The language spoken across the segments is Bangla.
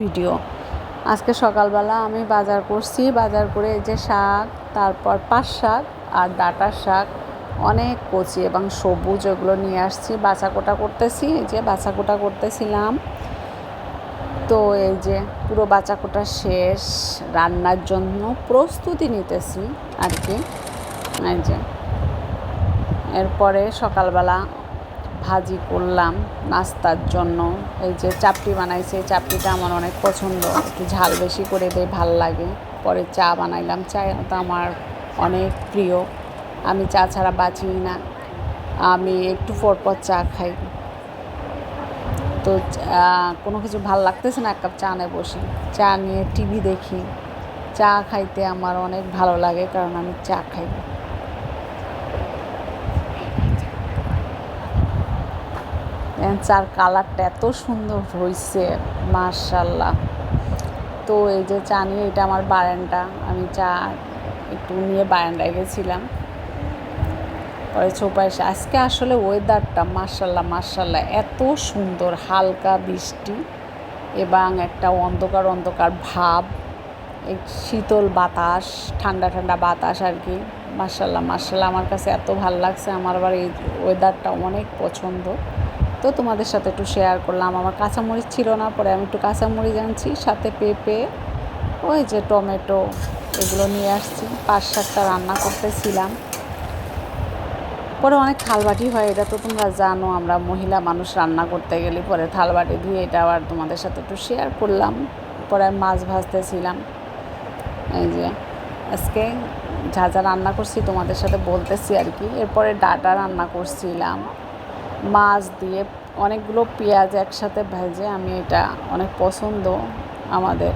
ভিডিও। আজকে সকালবেলা আমি বাজার করছি, বাজার করে এই যে শাক, তারপর পাট শাক আর ডাঁটার শাক, অনেক কচি এবং সবুজ, ওগুলো নিয়ে আসছি। বাছাকোটা করতেছি, এই যে বাছাকোটা করতেছিলাম। তো এই যে পুরো বাছাকোটা শেষ, রান্নার জন্য প্রস্তুতি নিতেছি আর কি। এই যে এরপরে সকালবেলা ভাজি করলাম নাস্তার জন্য। এই যে চাপটি বানাইছে, এই চাপটিটা আমার অনেক পছন্দ, একটু ঝাল বেশি করে দেয়, ভাল লাগে। পরে চা বানাইলাম, চা তো আমার অনেক প্রিয়, আমি চা ছাড়া বাঁচি না, আমি একটু পর চা খাই। তো কোনো কিছু ভাল লাগতেছে না, এক কাপ চা নিয়ে বসি, চা নিয়ে টিভি দেখি। চা খাইতে আমার অনেক ভালো লাগে, কারণ আমি চা খাই। চার কালারটা এত সুন্দর হয়েছে, মাশাআল্লাহ। তো এই যে চা নিয়ে, এটা আমার বারান্দা, আমি চা একটু নিয়ে বারান্দায় গেছিলাম। পরে ছোপা এসে, আজকে আসলে ওয়েদারটা মাশাআল্লাহ এত সুন্দর, হালকা বৃষ্টি এবং একটা অন্ধকার অন্ধকার ভাব, এই শীতল বাতাস, ঠান্ডা ঠান্ডা বাতাস আর কি। মাশাআল্লাহ আমার কাছে এত ভালো লাগছে, আমার আবার এই ওয়েদারটা অনেক পছন্দ। তো তোমাদের সাথে একটু শেয়ার করলাম। আমার কাঁচামরিচ ছিল না, পরে আমি একটু কাঁচামরিচ আনছি, সাথে পেঁপে, ওই যে টমেটো, এগুলো নিয়ে আসছি। পাট শাকটা রান্না করতেছিলাম। পরে অনেক থালবাটি হয়, এটা তো তোমরা জানো, আমরা মহিলা মানুষ রান্না করতে গেলে পরে থালবাটি ধুয়ে, এটা আবার তোমাদের সাথে একটু শেয়ার করলাম। পরে আমি মাছ ভাজতেছিলাম। এই যে আজকে যা যা রান্না করছি তোমাদের সাথে বলতেছি আর কি। এরপরে ডাঁটা রান্না করছিলাম মাছ দিয়ে, অনেকগুলো পেঁয়াজ একসাথে ভেজে, আমি এটা অনেক পছন্দ আমাদের।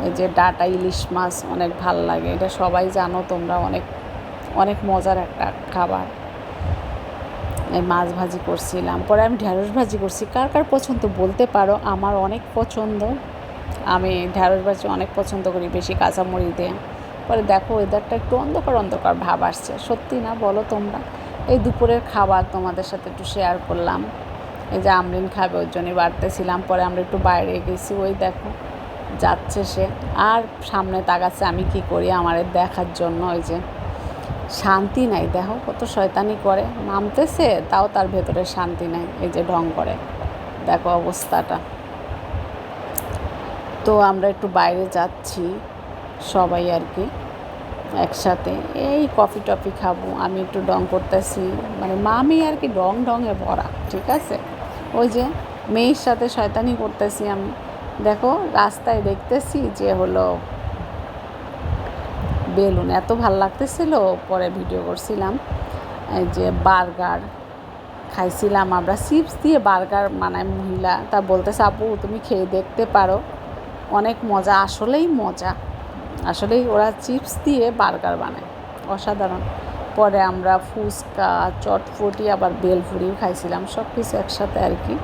এই যে ডাঁটা ইলিশ মাছ অনেক ভাল লাগে, এটা সবাই জানো তোমরা, অনেক অনেক মজার একটা খাবার। এই মাছ ভাজি করছিলাম। পরে আমি ঢেঁড়স ভাজি করছি, কার কার পছন্দ বলতে পারো, আমার অনেক পছন্দ, আমি ঢেঁড়স ভাজি অনেক পছন্দ করি, বেশি কাঁচামরিচ দিয়ে। পরে দেখো ওয়েদারটা একটু অন্ধকার অন্ধকার ভাব আসছে, সত্যি না বলো তোমরা? এই দুপুরের খাবার তোমাদের সাথে একটু শেয়ার করলাম। এই যে আমরিন খাবে, ওর জন্যই বাড়তেছিলাম। পরে আমরা একটু বাইরে গেছি, ওই দেখো যাচ্ছে সে, আর সামনে তাকাচ্ছে আমি কি করি আমার দেখার জন্য। ওই যে শান্তি নাই, দেখো কত শয়তানি করে, নামতেছে তাও তার ভেতরে শান্তি নাই, এই যে ঢং করে, দেখো অবস্থাটা। তো আমরা একটু বাইরে যাচ্ছি সবাই আর কি একসাথে, এই কফি টফি খাবো, আমি একটু ডং করতেছি, মানে মামি আর কি, ঢঙে ভরা, ঠিক আছে। ওই যে মেয়ের সাথে শয়তানি করতেছি আমি। দেখো রাস্তায় দেখতেছি যে হলো বেলুন, এত ভাল লাগতেছিল, পরে ভিডিও করছিলাম। এই যে বার্গার খাইছিলাম আমরা, চিপস দিয়ে বার্গার বানায় মহিলা, তা বলতেছে আপু তুমি খেয়ে দেখতে পারো, অনেক মজা, আসলেই মজা, আসলেই ওরা চিপস দিয়ে বার্গার বানায়, অসাধারণ। পরে আমরা ফুচকা, চটফটি, আবার বেলপুরিও খাইছিলাম, সব কিছু একসাথে আর কি,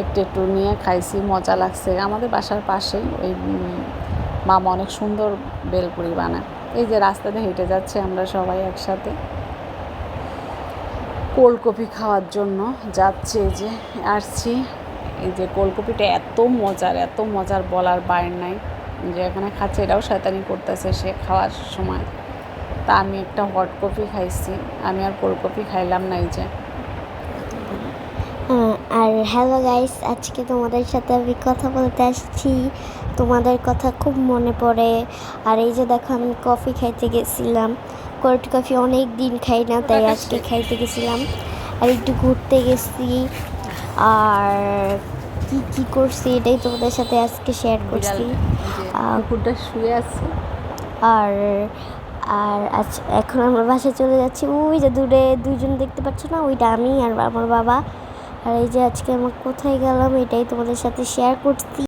একটু একটু নিয়ে খাইছি, মজা লাগছে। আমাদের বাসার পাশেই ওই মামা অনেক সুন্দর বেলপুরি বানায়। এই যে রাস্তাতে হেঁটে যাচ্ছে আমরা সবাই একসাথে, কোল্ড কফি খাওয়ার জন্য যাচ্ছে। এই যে আসছি, এই যে কোল্ড কফিটা এত মজার বলার বাইরে নাই, যে এখানে খাচ্ছে, এটাও শয়তানি করতেছে সে খাওয়ার সময়। তা আমি একটা হট কফি খাইছি, আমি আর কোল্ড কফি খাইলাম না। এই যে আর হ্যালো গাইস, আজকে তোমাদের সাথে আমি কথা বলতে আসছি, তোমাদের কথা খুব মনে পড়ে। আর এই যে দেখো আমি কফি খাইতে গেছিলাম, কোল্ড কফি অনেক দিন খাই না, তাই আজকে খাইতে গেছিলাম। আর একটু ঘুরতে গেছি, আর কি করছি এটাই তোমাদের সাথে আজকে শেয়ার করছি। কুকুরটা শুয়ে আছে। আর আর আচ্ছা, এখন আমরা বাসায় চলে যাচ্ছি। ওই যে দূরে দুইজন দেখতে পাচ্ছ না, ওইটা আমি আর আমার বাবা। আর এই যে আজকে আমরা কোথায় গেলাম এটাই তোমাদের সাথে শেয়ার করছি।